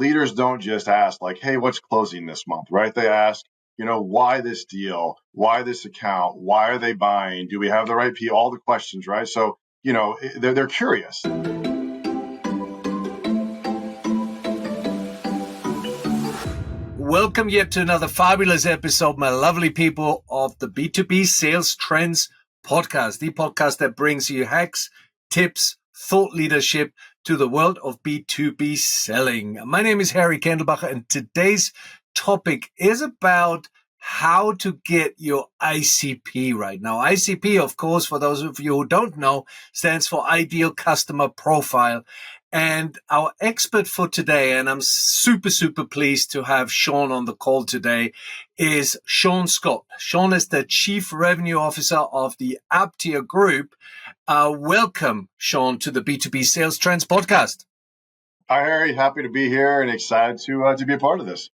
leaders don't just ask like, hey, what's closing this month, right? They ask, why this deal? Why this account? Why are they buying? Do we have the right P? All the questions, right? So, they're curious. Welcome yet to another fabulous episode, my lovely people of the B2B Sales Trends Podcast, the podcast that brings you hacks, tips, thought leadership to the world of B2B selling. My name is Harry Kendlbacher, and today's topic is about how to get your ICP right. Now, ICP, of course, for those of you who don't know, stands for Ideal Customer Profile. And our expert for today, and I'm super, super pleased to have Shaun on the call today, is Shaun Scott. Shaun is the Chief Revenue Officer of the Aptia Group. Welcome, Shaun, to the B2B Sales Trends Podcast. Hi, Harry. Happy to be here and excited to be a part of this.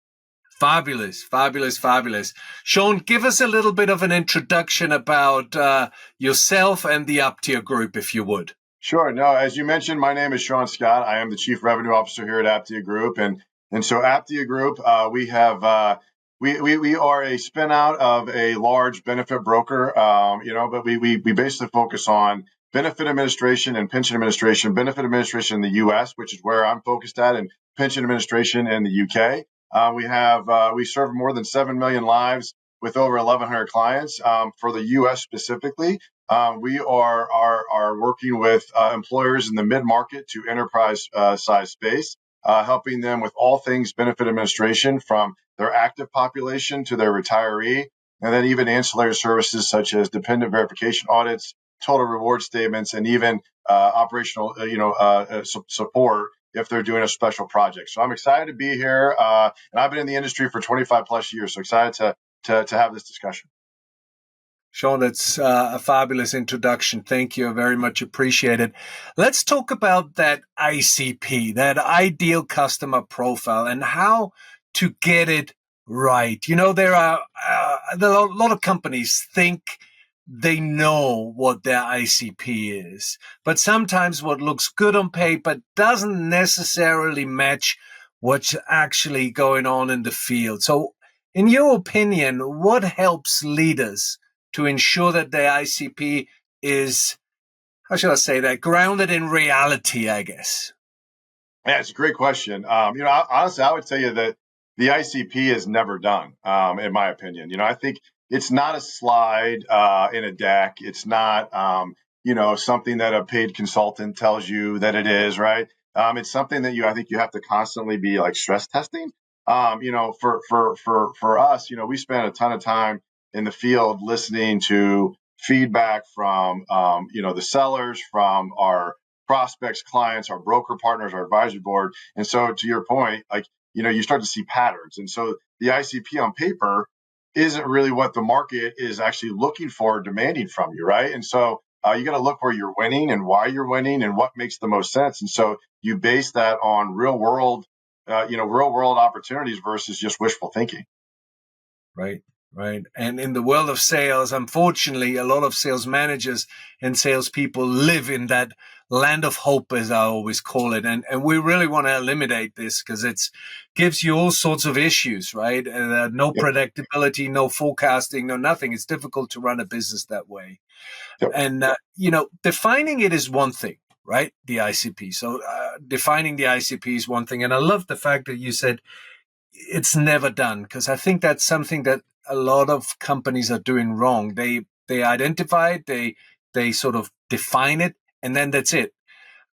Fabulous, fabulous, fabulous. Shaun, give us a little bit of an introduction about yourself and the Aptia Group, if you would. Sure. No, as you mentioned, my name is Shaun Scott. I am the Chief Revenue Officer here at Aptia Group, and so Aptia Group, we are a spin out of a large benefit broker, but we basically focus on benefit administration and pension administration. Benefit administration in the U.S., which is where I'm focused at, and pension administration in the U.K. We serve more than 7 million lives with over 1,100 clients. For the U.S. specifically, we are working with employers in the mid-market to enterprise size space, helping them with all things benefit administration, from their active population to their retiree, and then even ancillary services such as dependent verification audits, total reward statements, and even operational support if they're doing a special project. So I'm excited to be here, and I've been in the industry for 25 plus years, so excited to have this discussion. Shaun, that's a fabulous introduction. Thank you. I very much appreciate it. Let's talk about that ICP, that ideal customer profile, and how to get it right. There are a lot of companies think they know what their ICP is, but sometimes what looks good on paper doesn't necessarily match what's actually going on in the field. So in your opinion, what helps leaders to ensure that their ICP is, how should I say that, grounded in reality, I guess? Yeah, it's a great question. Honestly, I would tell you that the ICP is never done, in my opinion. I think it's not a slide in a deck. It's not, something that a paid consultant tells you that it is, right? It's something that I think you have to constantly be like stress testing. For us, we spend a ton of time in the field listening to feedback from, the sellers, from our prospects, clients, our broker partners, our advisory board. And so to your point, you start to see patterns. And so the ICP on paper isn't really what the market is actually looking for, demanding from you, right? And so you got to look where you're winning and why you're winning and what makes the most sense. And so you base that on real world opportunities versus just wishful thinking. Right. Right. And in the world of sales, unfortunately, a lot of sales managers and salespeople live in that land of hope, as I always call it. And we really want to eliminate this because it gives you all sorts of issues, right? No predictability, no forecasting, no nothing. It's difficult to run a business that way. Yep. And, defining it is one thing, right? The ICP. So defining the ICP is one thing. And I love the fact that you said it's never done, because I think that's something that a lot of companies are doing wrong. They identify it, they sort of define it, and then that's it.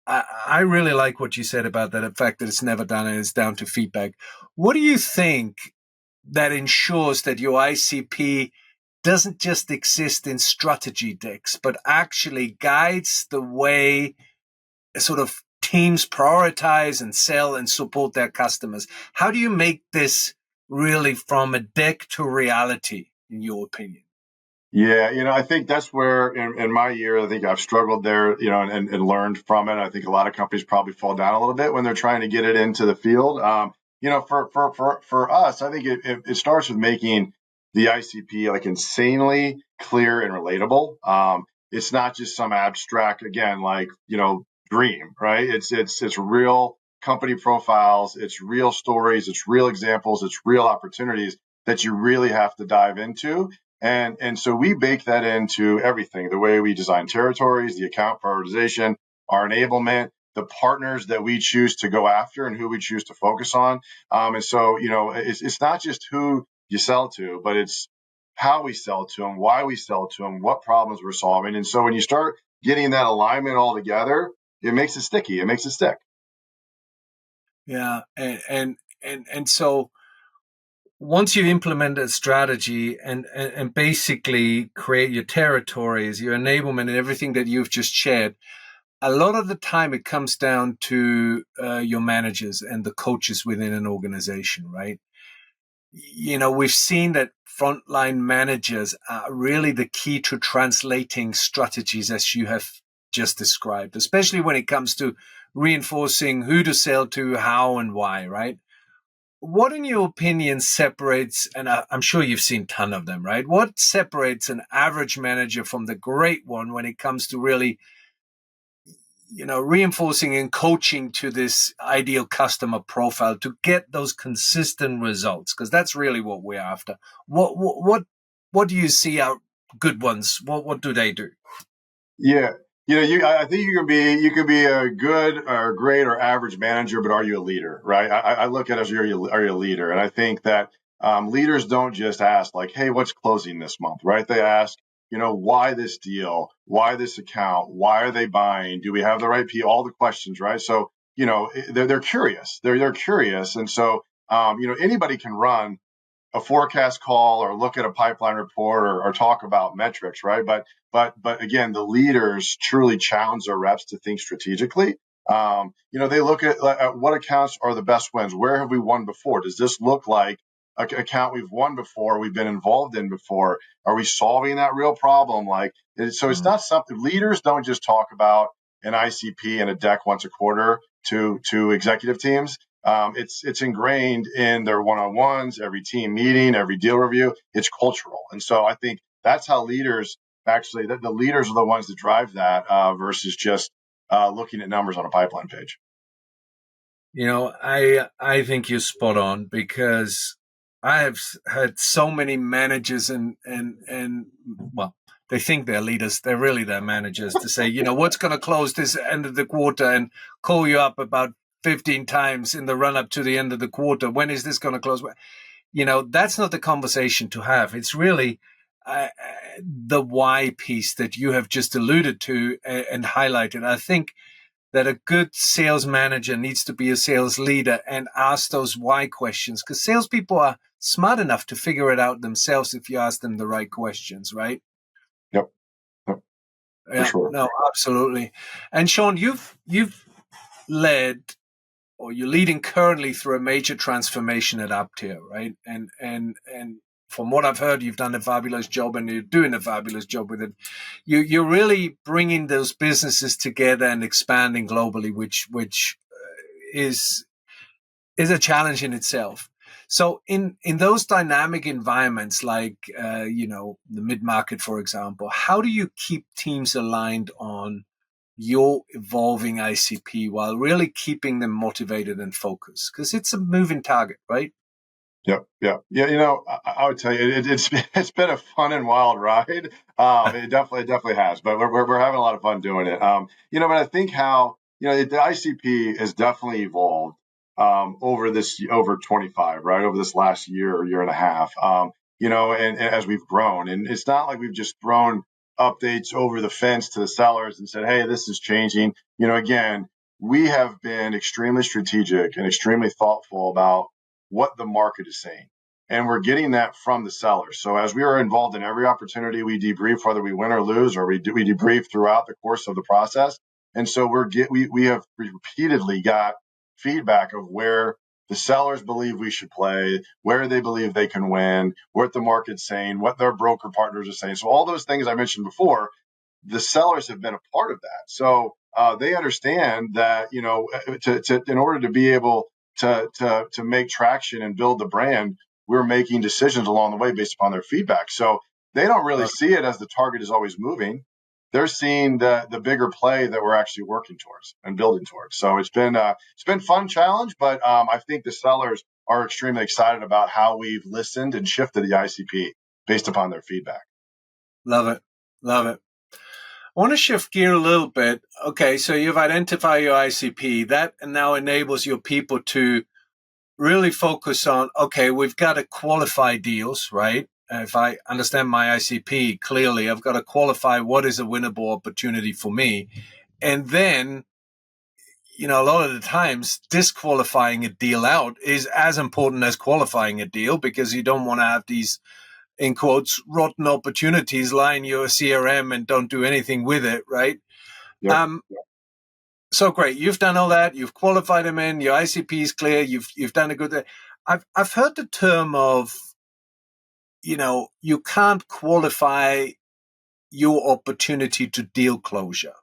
I really like what you said about that, the fact that it's never done and it's down to feedback. What do you think that ensures that your ICP doesn't just exist in strategy decks, but actually guides the way sort of teams prioritize and sell and support their customers? How do you make this really from a deck to reality, in your opinion? Yeah, I think that's where in my year, I think I've struggled there, and learned from it. I think a lot of companies probably fall down a little bit when they're trying to get it into the field. For us, I think it starts with making the ICP like insanely clear and relatable. It's not just some abstract, again, like, dream, right? It's real company profiles, it's real stories, it's real examples, it's real opportunities that you really have to dive into. And so we bake that into everything, the way we design territories, the account prioritization, our enablement, the partners that we choose to go after and who we choose to focus on. And so, it's not just who you sell to, but it's how we sell to them, why we sell to them, what problems we're solving. And so when you start getting that alignment all together, it makes it sticky. It makes it stick. Yeah. And so once you implement a strategy and basically create your territories, your enablement, and everything that you've just shared, a lot of the time it comes down to your managers and the coaches within an organization, right? We've seen that frontline managers are really the key to translating strategies as you have just described, especially when it comes to reinforcing who to sell to, how and why, right? What, in your opinion, separates, and I'm sure you've seen a ton of them, right? What separates an average manager from the great one when it comes to really, reinforcing and coaching to this ideal customer profile to get those consistent results? Because that's really what we're after. What do you see are good ones? What do they do? Yeah. I think you can be a good or great or average manager, but are you a leader, right? I look at it as are you a leader? And I think that leaders don't just ask like, hey, what's closing this month, right? They ask, why this deal? Why this account? Why are they buying? Do we have the right people? All the questions, right? So, they're curious. They're curious. And so, anybody can run a forecast call or look at a pipeline report or talk about metrics, right? But again, the leaders truly challenge their reps to think strategically. They look at what accounts are the best wins. Where have we won before? Does this look like an account we've won before, we've been involved in before? Are we solving that real problem? So it's not something leaders don't just talk about an ICP and a deck once a quarter to executive teams. It's ingrained in their one-on-ones, every team meeting, every deal review. It's cultural, and so I think that's how leaders actually. The leaders are the ones that drive that versus just looking at numbers on a pipeline page. I think you're spot on, because I have had so many managers and well, they think they're leaders. They're really their managers to say, what's going to close this end of the quarter, and call you up about 15 times in the run up to the end of the quarter. When is this going to close? That's not the conversation to have. It's really the why piece that you have just alluded to and highlighted. I think that a good sales manager needs to be a sales leader and ask those why questions, because salespeople are smart enough to figure it out themselves if you ask them the right questions, right? Yep. Yeah, For sure. no, absolutely. And Shaun, you've led, or you're leading currently through a major transformation at Aptia, right? And from what I've heard, you've done a fabulous job, and you're doing a fabulous job with it. You're really bringing those businesses together and expanding globally, which is a challenge in itself. So in those dynamic environments, like the mid market, for example, how do you keep teams aligned on your evolving ICP while really keeping them motivated and focused? Because it's a moving target, right? Yep. Yeah. I would tell you, it's been a fun and wild ride. It definitely has, but we're having a lot of fun doing it. But I think how the ICP has definitely evolved over 25, right, over this last year or year and a half. And as we've grown, and it's not like we've just thrown updates over the fence to the sellers and said, hey, this is changing. Again, we have been extremely strategic and extremely thoughtful about what the market is saying. And we're getting that from the sellers. So as we are involved in every opportunity, we debrief whether we win or lose, or we debrief throughout the course of the process. And so we have repeatedly got feedback of where the sellers believe we should play, where they believe they can win, what the market's saying, what their broker partners are saying. So all those things I mentioned before, the sellers have been a part of that. So they understand that, in order to be able to make traction and build the brand, we're making decisions along the way based upon their feedback. So they don't really see it as the target is always moving. they're seeing the bigger play that we're actually working towards and building towards. So it's been fun challenge, but I think the sellers are extremely excited about how we've listened and shifted the ICP based upon their feedback. Love it. Love it. I want to shift gear a little bit. Okay, so you've identified your ICP. That now enables your people to really focus on, okay, we've got to qualify deals, right? If I understand my ICP clearly, I've got to qualify what is a winnable opportunity for me. And then, a lot of the times disqualifying a deal out is as important as qualifying a deal, because you don't want to have these, in quotes, rotten opportunities lie in your CRM and don't do anything with it, right? Yep. So great. You've done all that. You've qualified them in. Your ICP is clear. You've done a good. I've heard the term of, you can't qualify your opportunity to deal closure.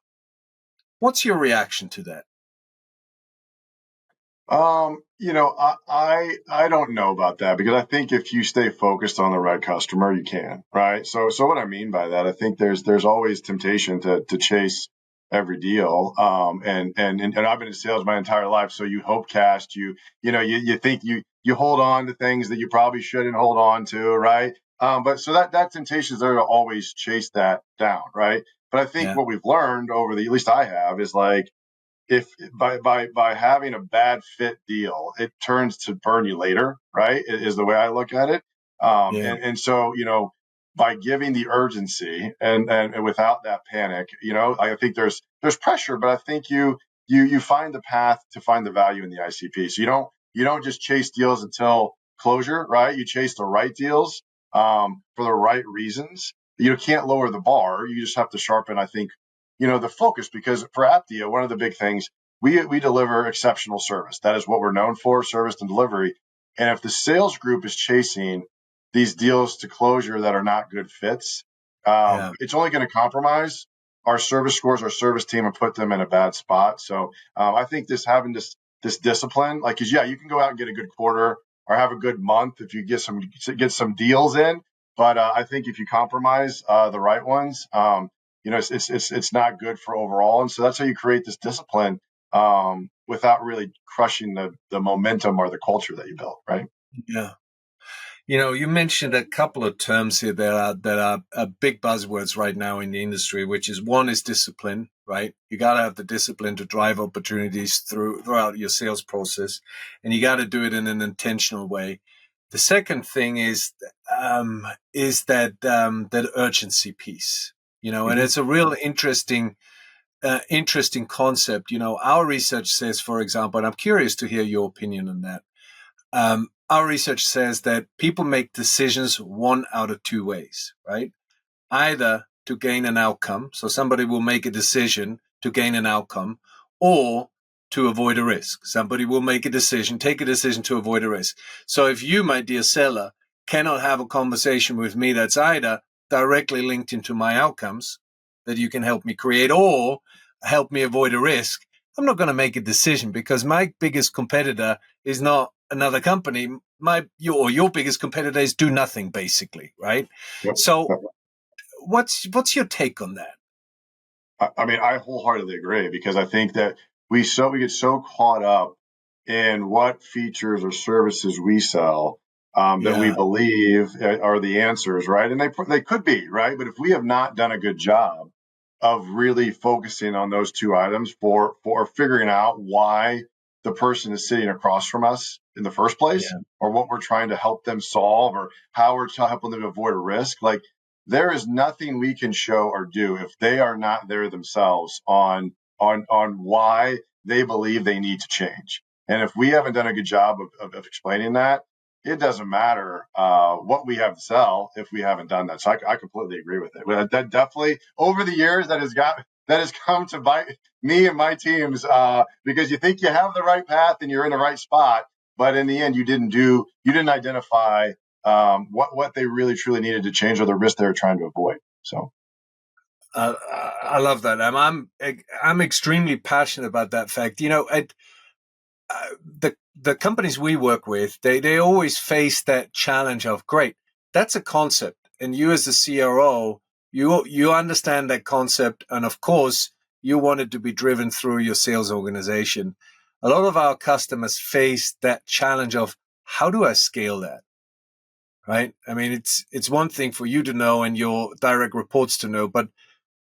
What's your reaction to that? I don't know about that, because I think if you stay focused on the right customer, you can, right? So what I mean by that, I think there's always temptation to chase every deal. And I've been in sales my entire life. So you hope cast, you think you hold on to things that you probably shouldn't hold on to, right? But so that temptation is there to always chase that down, right? But I think what we've learned at least I have, is like, if by having a bad fit deal, it turns to burn you later, right? Is the way I look at it. And so, by giving the urgency and without that panic, I think there's pressure, but I think you find the path to find the value in the ICP. So you don't just chase deals until closure, right? You chase the right deals for the right reasons. You can't lower the bar. You just have to sharpen, I think, the focus, because for Aptia, one of the big things, we deliver exceptional service. That is what we're known for, service and delivery. And if the sales group is chasing these deals to closure that are not good fits, it's only going to compromise our service scores, our service team, and put them in a bad spot. So I think having this discipline, like, because you can go out and get a good quarter or have a good month if you get some deals in. But I think if you compromise the right ones, it's not good for overall. And so that's how you create this discipline without really crushing the momentum or the culture that you built, right? Yeah. You mentioned a couple of terms here that are big buzzwords right now in the industry, which is, one is discipline, right? You got to have the discipline to drive opportunities throughout your sales process, and you got to do it in an intentional way. The second thing is that urgency piece, and it's a real interesting concept. Our research says, for example, and I'm curious to hear your opinion on that. Our research says that people make decisions one out of two ways, right? Either to gain an outcome. So somebody will make a decision to gain an outcome, or to avoid a risk. Somebody will take a decision to avoid a risk. So if you, my dear seller, cannot have a conversation with me that's either directly linked into my outcomes that you can help me create, or help me avoid a risk, I'm not going to make a decision, because my biggest competitor is not another company. Your biggest competitor is do nothing, basically, right? Yep. So what's your take on that? I mean, I wholeheartedly agree, because I think that we get so caught up in what features or services we sell that we believe are the answers, right? And they could be, right? But if we have not done a good job of really focusing on those two items for figuring out why the person is sitting across from us in the first place, or what we're trying to help them solve, or how we're helping them avoid a risk, like, there is nothing we can show or do if they are not there themselves on why they believe they need to change. And if we haven't done a good job of explaining that, it doesn't matter what we have to sell if we haven't done that. So I completely agree with it. That definitely, over the years, that has come to bite me and my teams, because you think you have the right path and you're in the right spot, but in the end, you didn't identify what they really truly needed to change, or the risk they were trying to avoid. So. I love that. I'm extremely passionate about that fact. The companies we work with, they always face that challenge of, great, that's a concept, and you as the CRO You understand that concept, and of course, you want it to be driven through your sales organization. A lot of our customers face that challenge of how do I scale that? Right? I mean, it's one thing for you to know and your direct reports to know, but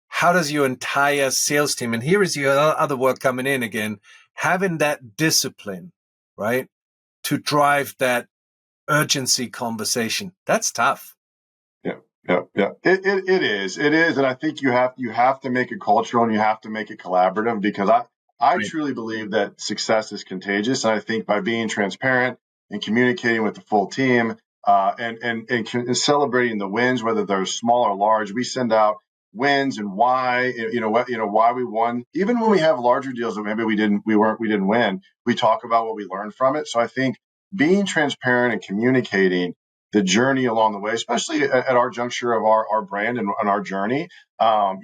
how does your entire sales team, and here is your other word coming in again, having that discipline, right, to drive that urgency conversation. That's tough. Yeah. It is, and I think you have to make it cultural and you have to make it collaborative because I Right. truly believe that success is contagious, and I think by being transparent and communicating with the full team, and celebrating the wins, whether they're small or large, we send out wins and why why we won. Even when we have larger deals that maybe we didn't win, we talk about what we learned from it. So I think being transparent and communicating the journey along the way, especially at our juncture of our brand and our journey. I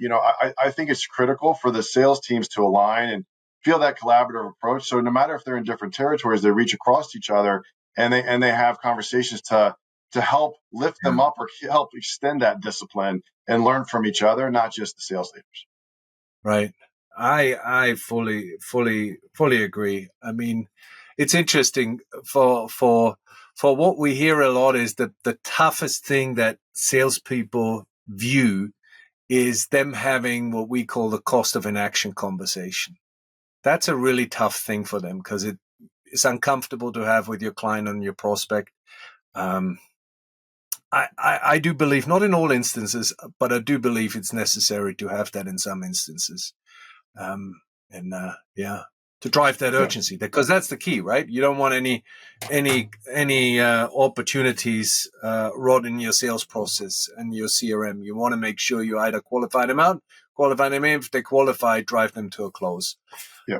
think it's critical for the sales teams to align and feel that collaborative approach. So no matter if they're in different territories, they reach across each other and they have conversations to help lift them up or help extend that discipline and learn from each other, not just the sales leaders. Right. I fully agree. I mean, it's interesting for what we hear a lot is that the toughest thing that salespeople view is them having what we call the cost of inaction conversation. That's a really tough thing for them because it's uncomfortable to have with your client and your prospect. I do believe, not in all instances, but I do believe it's necessary to have that in some instances. To drive that urgency, because that's the key, right? You don't want any opportunities rot in your sales process and your CRM. You want to make sure you either qualify them out, qualify them in. If they qualify, drive them to a close. Yeah.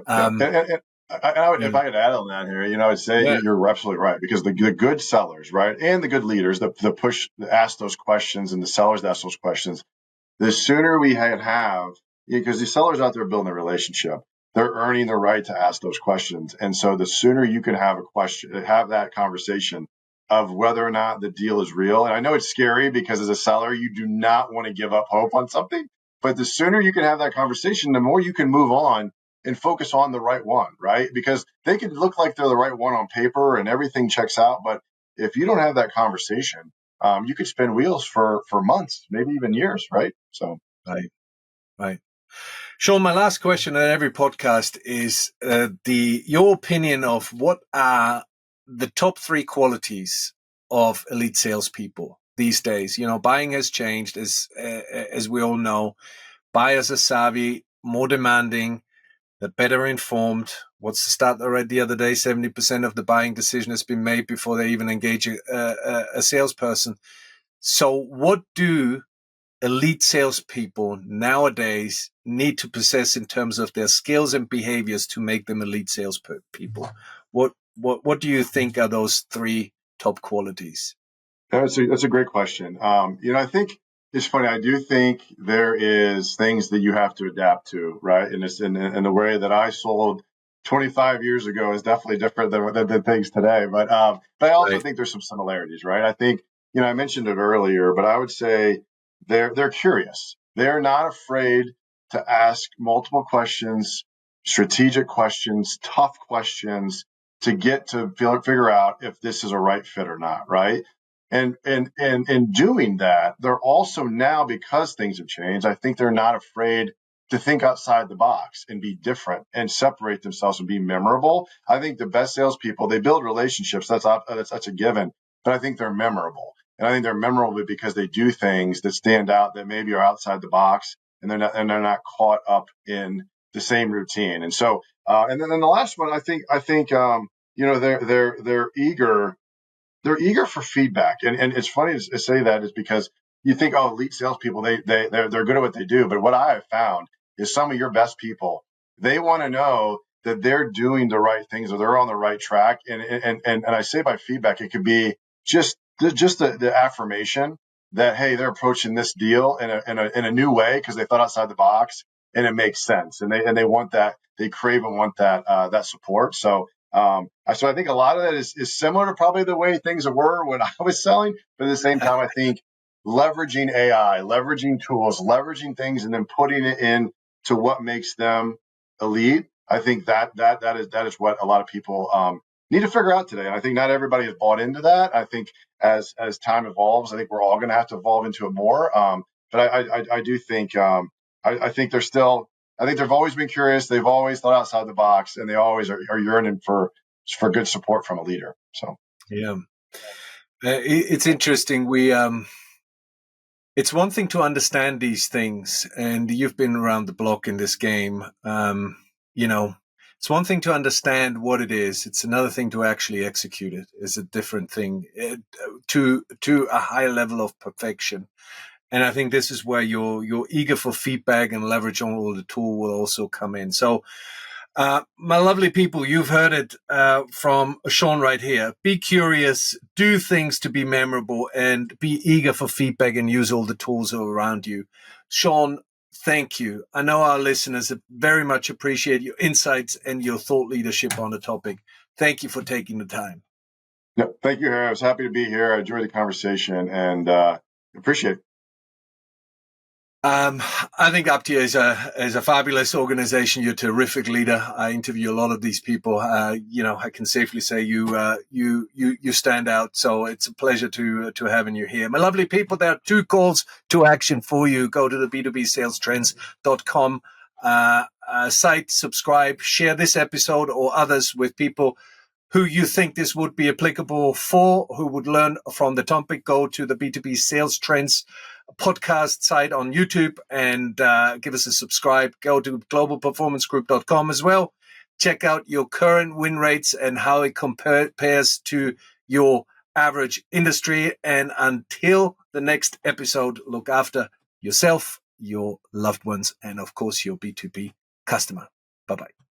If I could add on that here, I would say you're absolutely right, because the good sellers, right, and the good leaders, the ask those questions, and the sellers that ask those questions, the sooner we have, because the sellers out there building a relationship, they're earning the right to ask those questions. And so the sooner you can have that conversation of whether or not the deal is real. And I know it's scary because as a seller, you do not want to give up hope on something, but the sooner you can have that conversation, the more you can move on and focus on the right one, right? Because they can look like they're the right one on paper and everything checks out. But if you don't have that conversation, you could spin wheels for months, maybe even years, right? So, right. Shaun, my last question on every podcast is your opinion of what are the top 3 qualities of elite salespeople these days. Buying has changed, as we all know. Buyers are savvy, more demanding, they're better informed. What's the stat I read the other day? 70% of the buying decision has been made before they even engage a salesperson. So what do elite salespeople nowadays need to possess in terms of their skills and behaviors to make them elite salespeople? What do you think are those 3 top qualities? That's a great question. I think it's funny. I do think there is things that you have to adapt to, right? And the way that I sold 25 years ago is definitely different than things today. But I also think there's some similarities, right? I think I mentioned it earlier, but I would say they're curious. They're not afraid to ask multiple questions, strategic questions, tough questions to get to figure out if this is a right fit or not, right? And in doing that, they're also now, because things have changed, I think they're not afraid to think outside the box and be different and separate themselves and be memorable. I think the best salespeople, they build relationships. That's a given. But I think they're memorable. And I think they're memorable because they do things that stand out, that maybe are outside the box, and they're not caught up in the same routine. And so, and then the last one, I think they're eager. They're eager for feedback, and it's funny to say that is because you think, oh, elite salespeople, they're good at what they do. But what I have found is some of your best people, they want to know that they're doing the right things or they're on the right track. And I say by feedback, it could be just the affirmation that, hey, they're approaching this deal in a new way because they thought outside the box and it makes sense, and they want that, they crave and want that support. So I think a lot of that is similar to probably the way things were when I was selling, but at the same time, I think leveraging AI, leveraging tools, leveraging things, and then putting it in to what makes them elite. I think that is what a lot of people need to figure out today. And I think not everybody has bought into that. I think as time evolves, I think we're all going to have to evolve into it more. But I do think I think they're still. I think they've always been curious. They've always thought outside the box, and they always are yearning for good support from a leader. So yeah, it's interesting. It's one thing to understand these things, and you've been around the block in this game. It's one thing to understand what it is. It's another thing to actually execute it. Is a different thing to a high level of perfection. And I think this is where your eager for feedback and leverage on all the tool will also come in. So, my lovely people, you've heard it from Shaun right here. Be curious, do things to be memorable, and be eager for feedback and use all the tools around you. Shaun, thank you. I know our listeners very much appreciate your insights and your thought leadership on the topic. Thank you for taking the time. No, thank you, Harry. I was happy to be here. I enjoyed the conversation and appreciate it. I think Aptia is a fabulous organization. You're a terrific leader. I interview a lot of these people. I can safely say you stand out. So it's a pleasure to having you here. My lovely people, there are 2 calls to action for you. Go to the B2B Sales Trends.com site, subscribe, share this episode or others with people who you think this would be applicable for, who would learn from the topic. Go to the B2B Sales Trends podcast site on YouTube and give us a subscribe. Go to globalperformancegroup.com as well. Check out your current win rates and how it compares to your average industry. And until the next episode, look after yourself, your loved ones, and of course, your B2B customer. Bye-bye.